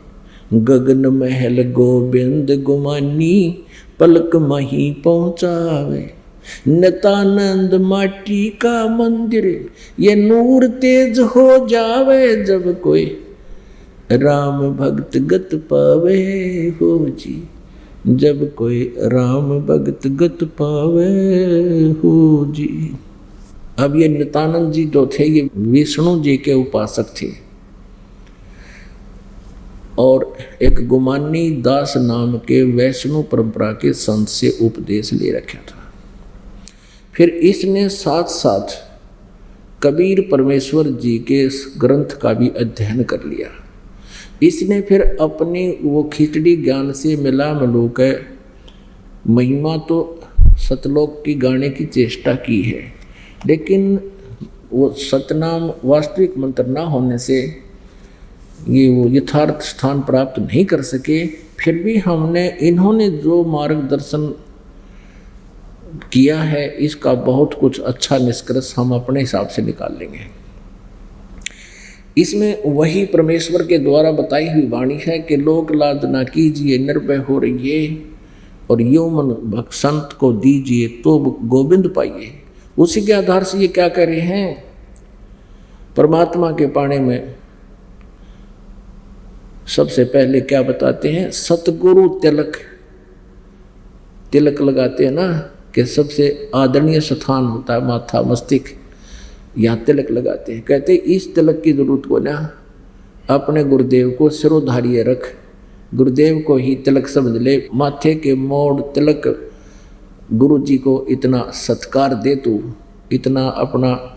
गगन महल गोबिंद गुमानी पलक माही पहुँचावे। नितानंद माटी का मंदिर ये नूर तेज हो जावे। जब कोई राम भक्त गत पावे हो जी। जब कोई राम भक्त गत पावे हो जी। अब ये नित्यानंद जी जो थे ये विष्णु जी के उपासक थे और एक गुमानी दास नाम के वैष्णु परंपरा के संत से उपदेश ले रखा था। फिर इसने साथ साथ कबीर परमेश्वर जी के ग्रंथ का भी अध्ययन कर लिया। इसने फिर अपनी वो खिचड़ी ज्ञान से मिला मिलू के महिमा तो सतलोक की गाने की चेष्टा की है, लेकिन वो सतनाम वास्तविक मंत्र ना होने से ये वो यथार्थ स्थान प्राप्त नहीं कर सके। फिर भी हमने इन्होंने जो मार्गदर्शन किया है इसका बहुत कुछ अच्छा निष्कर्ष हम अपने हिसाब से निकाल लेंगे। इसमें वही परमेश्वर के द्वारा बताई हुई वाणी है कि लोक लाज ना कीजिए निर्भय हो रहिए और यो मन भक्त संत को दीजिए तो गोविंद पाइए। उसी के आधार से ये क्या कह रहे हैं, परमात्मा के पाने में सबसे पहले क्या बताते हैं, सतगुरु तिलक। तिलक लगाते हैं ना कि सबसे आदरणीय स्थान होता है माथा मस्तिष्क, यहाँ तिलक लगाते हैं। कहते हैं इस तिलक की जरूरत को ना अपने गुरुदेव को सिरोधार्य रख, गुरुदेव को ही तिलक समझ ले। माथे के मोड़ तिलक गुरु जी को इतना सत्कार दे, तू इतना अपना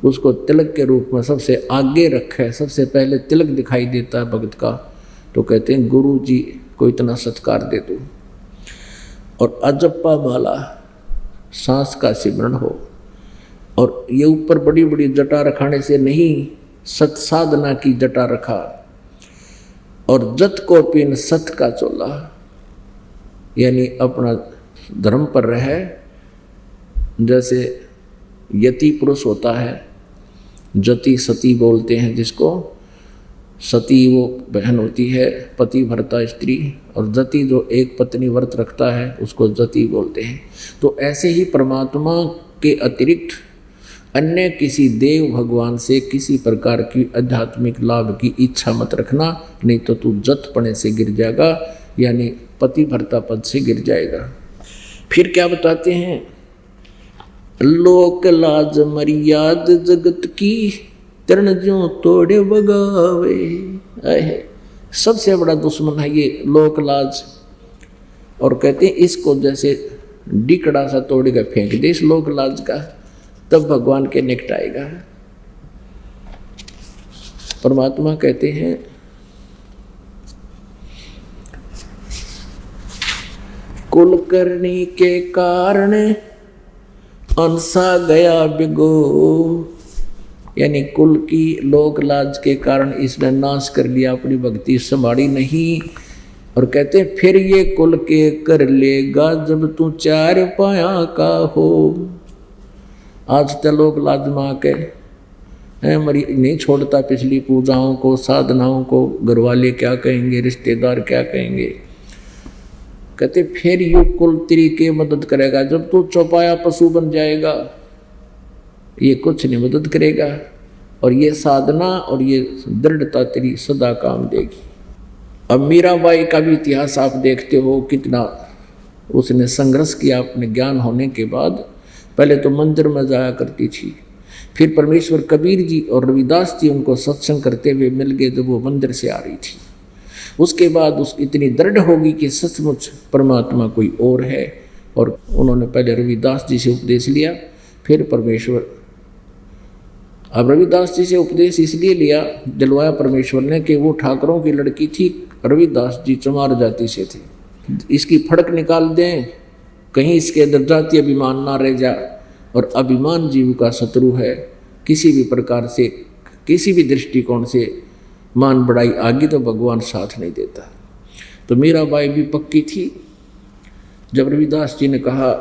उसको तिलक के रूप में सबसे आगे रखे। सबसे पहले तिलक दिखाई देता है भगत का, तो कहते हैं गुरु जी को इतना सत्कार दे तू। और अजप्पा माला सांस का सिमरण हो। और ये ऊपर बड़ी बड़ी जटा रखाने से नहीं, सत साधना की जटा रखा। और जत को पिन सत का चोला, यानी अपना धर्म पर रहे। जैसे यति पुरुष होता है, जति सती बोलते हैं जिसको। सती वो बहन होती है, पति भरता स्त्री, और जति जो एक पत्नी व्रत रखता है उसको जति बोलते हैं। तो ऐसे ही परमात्मा के अतिरिक्त अन्य किसी देव भगवान से किसी प्रकार की आध्यात्मिक लाभ की इच्छा मत रखना, नहीं तो तू जतपने से गिर जाएगा, यानी पति भरता पद से गिर जाएगा। फिर क्या बताते हैं, लोक लाज मर्याद जगत की तरण ज्यों तोड़े बगावे। सबसे बड़ा दुश्मन है ये लोक लाज। और कहते हैं इसको जैसे डिकड़ा सा तोड़ेगा फेंक दे इस लोक लाज का, तब भगवान के निकट आएगा। परमात्मा कहते हैं कुलकर्णी के कारण अंसा गया बिगो, यानी कुल की लोक लाज के कारण इसने नाश कर लिया, अपनी भक्ति संभाली नहीं। और कहते हैं फिर ये कुल के कर लेगा जब तू चार पाया का हो। आज तो लोग लाज माँ के मरी नहीं छोड़ता पिछली पूजाओं को, साधनाओं को, घरवाले क्या कहेंगे, रिश्तेदार क्या कहेंगे। कहते फिर यू कुल तेरी के मदद करेगा जब तू चौपाया पशु बन जाएगा, ये कुछ नहीं मदद करेगा। और ये साधना और ये दृढ़ता तेरी सदा काम देगी। अब मीराबाई का भी इतिहास आप देखते हो, कितना उसने संघर्ष किया अपने ज्ञान होने के बाद। पहले तो मंदिर में जाया करती थी, फिर परमेश्वर कबीर जी और रविदास जी उनको सत्संग करते हुए मिल गए जब वो मंदिर से आ रही थी। उसके बाद उसकी इतनी दृढ़ होगी कि सचमुच परमात्मा कोई और है। और उन्होंने पहले रविदास जी से उपदेश लिया, फिर परमेश्वर। अब रविदास जी से उपदेश इसलिए लिया, दिलवाया परमेश्वर ने कि वो ठाकरों की लड़की थी, रविदास जी चमार जाति से थे, इसकी फड़क निकाल दें, कहीं इसके अंदर जाति अभिमान ना रह जा। और अभिमान जीव का शत्रु है, किसी भी प्रकार से, किसी भी दृष्टिकोण से मान बढ़ाई आगे तो भगवान साथ नहीं देता। तो मीराबाई भी पक्की थी। जब रविदास जी ने कहा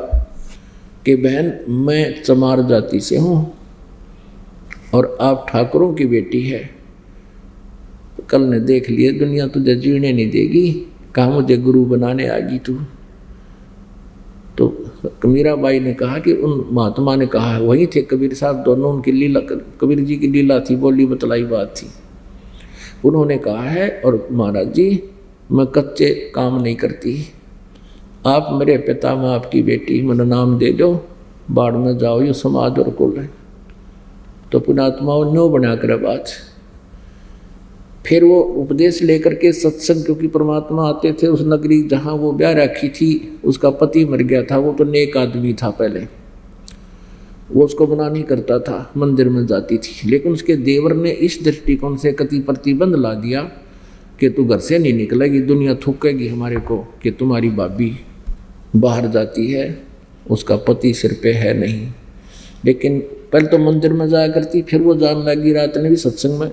कि बहन मैं चमार जाति से हूँ और आप ठाकुरों की बेटी है, कल ने देख लिए दुनिया तुझे जीने नहीं देगी, कहा मुझे गुरु बनाने आ गई तू। तो मीराबाई ने कहा कि उन महात्मा ने कहा, वही थे कबीर साहब, दोनों उनकी लीला, कबीर जी की लीला थी, बोली बतलाई बात थी। उन्होंने कहा है, और महाराज जी मैं कच्चे काम नहीं करती, आप मेरे पिता मैं आपकी बेटी, मेरा नाम दे दो, बाढ़ में जाओ, ये समाज और कुल है। तो पुणात्माओं न्यो बना कर बात। फिर वो उपदेश लेकर के सत्संग, क्योंकि परमात्मा आते थे उस नगरी जहाँ वो ब्याह रखी थी, उसका पति मर गया था, वो तो नेक आदमी था पहले, वो उसको मना नहीं करता था, मंदिर में जाती थी। लेकिन उसके देवर ने इस दृष्टिकोण से कति प्रतिबंध ला दिया कि तू घर से नहीं निकलेगी, दुनिया थूकेगी हमारे को कि तुम्हारी भाभी बाहर जाती है, उसका पति सिर पे है नहीं। लेकिन पहले तो मंदिर में जाया करती, फिर वो जान लगी रात ने भी सत्संग में,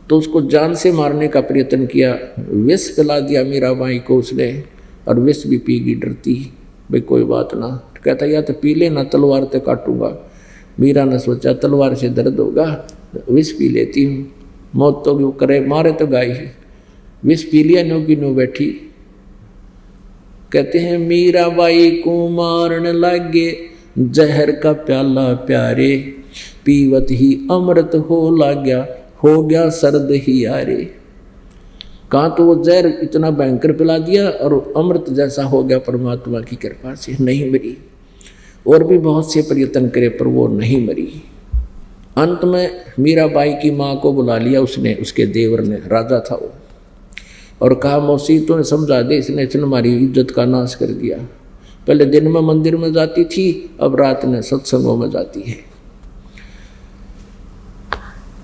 तो उसको जान से मारने का प्रयत्न किया, विष पिला दिया मीराबाई को उसने, और विष भी पी गई डरती, भाई कोई बात ना, कहता या तो पी लेना, तलवार से काटूंगा। मीरा ने सोचा तलवार से दर्द होगा, विष पी लेती हूँ, मौत तो क्यों करे, मारे तो गाय है। विष पी लिया, नो की नो बैठी। कहते हैं मीराबाई को मारने लागे, जहर का प्याला प्यारे, पीवत ही अमृत हो लाग्या, हो गया सर्द ही यारे। कहाँ तो वो जहर इतना भयंकर पिला दिया और अमृत जैसा हो गया परमात्मा की कृपा से, नहीं मरी। और भी बहुत से प्रयत्न करे पर वो नहीं मरी। अंत में मीराबाई की माँ को बुला लिया उसने, उसके देवर ने, राजा था वो, और कहा मौसी तुम्हें समझा दे, इसने हमारी इज्जत का नाश कर दिया। पहले दिन में मंदिर में जाती थी, अब रात में सत्संगों में जाती है।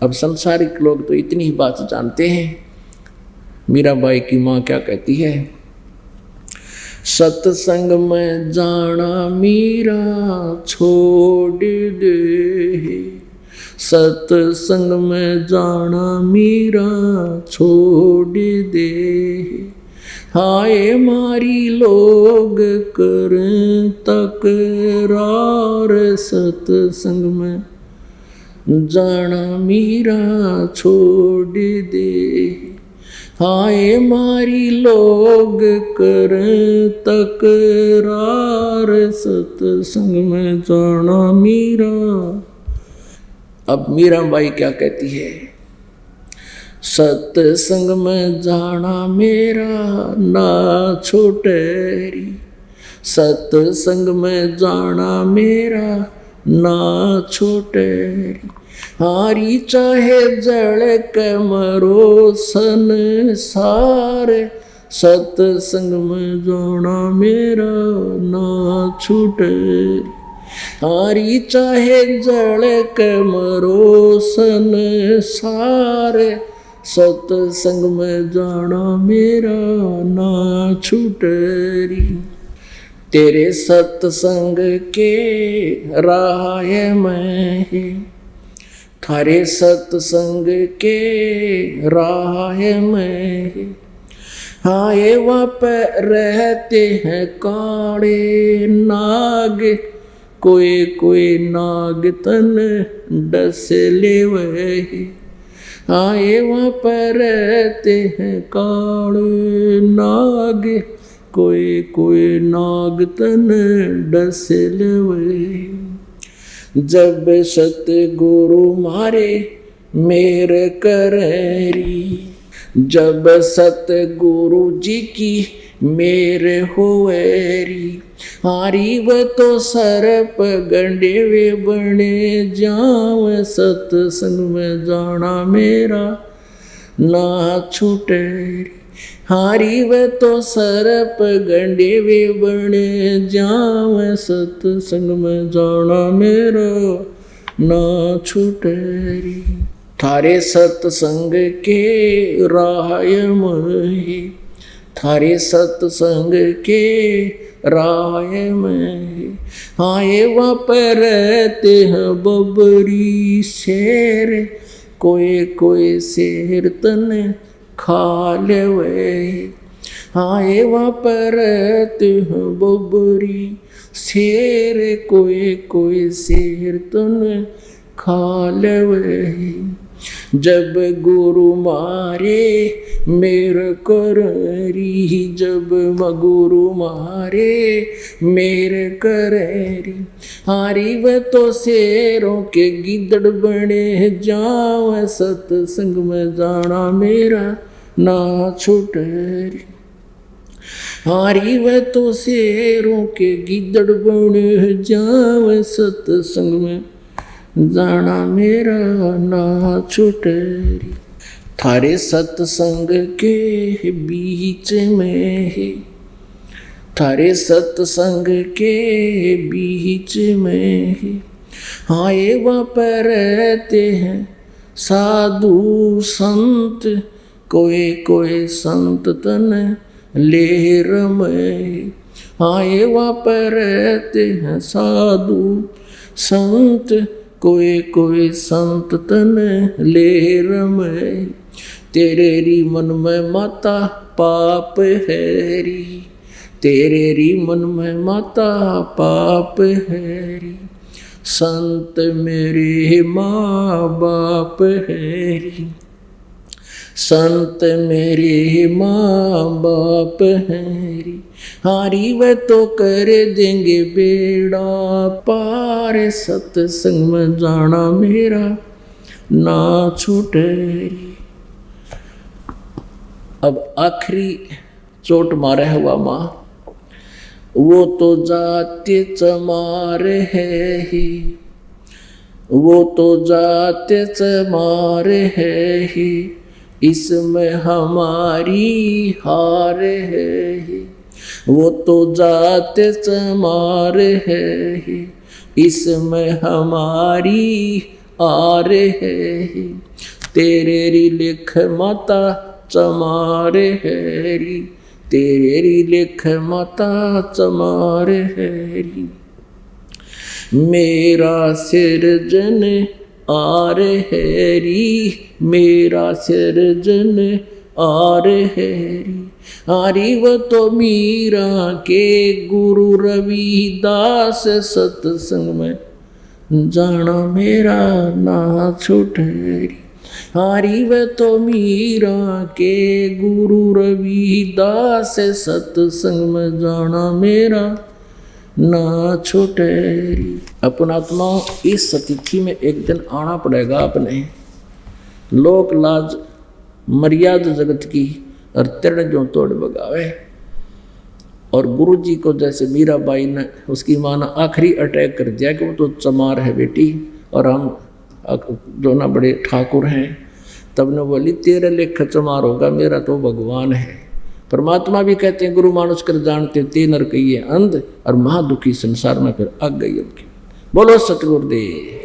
अब संसारिक लोग तो इतनी ही बात जानते हैं। मीराबाई की माँ क्या कहती है, सत्संग में जाना मीरा छोड़ दे, सत्संग में जाना मीरा छोड़ दे, हाय मारी लोग करें तकरार, सत्संग में जाना मीरा छोड़ दे, हाय मारी लोग करें तकरार, सत्संग में जाना मीरा। अब मीराबाई क्या कहती है, सत्संग में जाना मेरा ना छोटेरी, सत्संग में जाना मेरा ना छोटेरी, हारी चाहे जड़ के मरो संसार, सत्संग में जाना मेरा ना छूटेरी, हारी चाहे जड़ के मरो संसार, सत्संग में जाना मेरा ना छूटरी। तेरे सत्संग के राह में, थारे सत्संग के राह में, आए वहाँ पर रहते हैं काले नाग, कोई कोई नाग तन डस ले वही। आए वहाँ पर रहते हैं काले नाग, कोई कोई नाग तन डस ले वही। जब सतगुरु मारे मेरे करेरी, जब सतगुरु जी की मेरे होएरी, हारी व तो सर्प गंडे वे बने जाव, सत्संग में जाना मेरा ना छूटेरी। हारी व तो सर्प गंडे वे बने जाव, सत्संग में जाना मेरा ना छूटेरी। थारे सत्संग के राह में, थारे सत्संग के राह में, आए वहाँ पर रहते हैं बबरी शेर, कोई कोई शेर तन खा ले वे। आए वहाँ पर रहते हैं बबरी शेर, कोई कोई शेर तन खा ले वे। जब गुरु मारे मेरे करेरी, जब गुरु मारे मेरे करेरी, हारी व तो शेरों के गिदड़ बने जाओ, सत्संग में जाना मेरा ना छूटेरी। हारी व तो शेरों के गिदड़ बने जाओ, सत्संग में जाना मेरा ना छूटेरी। थारे सत्संग के बीच में, थारे सत्संग के बीच में, आए वहाँ पर रहते हैं साधु संत, कोई कोई संत तन लेर में। आए वहाँ पर रहते हैं साधु संत, कोई कोई संत तन लेर में। तेरे री मन में माता पाप है री, तेरे री मन में माता पाप है री, संत मेरे माँ बाप है री, संत मेरे माँ बाप है री। हारी व तो कर देंगे बेड़ा पार, सत्संग में जाना मेरा ना छूटेरी। अब आखिरी चोट मारे हुआ माँ, वो तो जाते चमार है ही, वो तो जाते चमार है ही, इसमें हमारी हार है ही। वो तो जाते चमार है ही, इसमें हमारी आर है ही। तेरे री लिख माता चमार है री, तेरे री लिख माता चमार है री। मेरा सिरजन आर है री, मेरा सिरजन आर है री। हारी वो तो मीरा के गुरु रविदास, सत्संग में जाना मेरा ना छूटेरी। हारी व तो मीरा के गुरु रविदास, सत्संग में जाना मेरा ना छूटेरी। अपन आत्मा इस सतिथि में एक दिन आना पड़ेगा अपने। लोक लाज मर्यादा जगत की और तिरण जो तोड़ बगावे। और गुरु जी को जैसे मीराबाई ने उसकी माँ ने आखिरी अटैक कर दिया कि वो तो चमार है बेटी और हम जो ना बड़े ठाकुर हैं, तब ने बोली तेरे लेख चमार होगा, मेरा तो भगवान है। परमात्मा भी कहते हैं गुरु मानुष कर जानते ते नर कहिए अंध, और महादुखी संसार में फिर आग गई उनकी। बोलो सतगुरुदेव।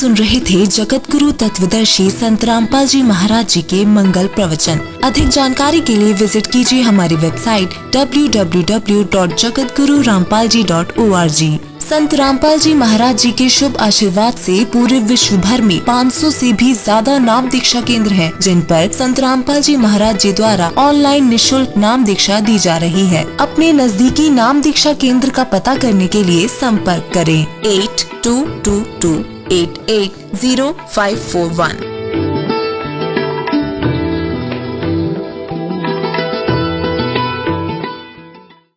सुन रहे थे जगत गुरु तत्वदर्शी संत रामपाल जी महाराज जी के मंगल प्रवचन। अधिक जानकारी के लिए विजिट कीजिए हमारी वेबसाइट www.jagatgururampalji.org। संत रामपाल जी महाराज जी के शुभ आशीर्वाद से पूरे विश्व भर में 500 से भी ज्यादा नाम दीक्षा केंद्र हैं, जिन पर संत रामपाल जी महाराज जी द्वारा ऑनलाइन निशुल्क नाम दीक्षा दी जा रही है। अपने नजदीकी नाम दीक्षा केंद्र का पता करने के लिए संपर्क करें 8222880541।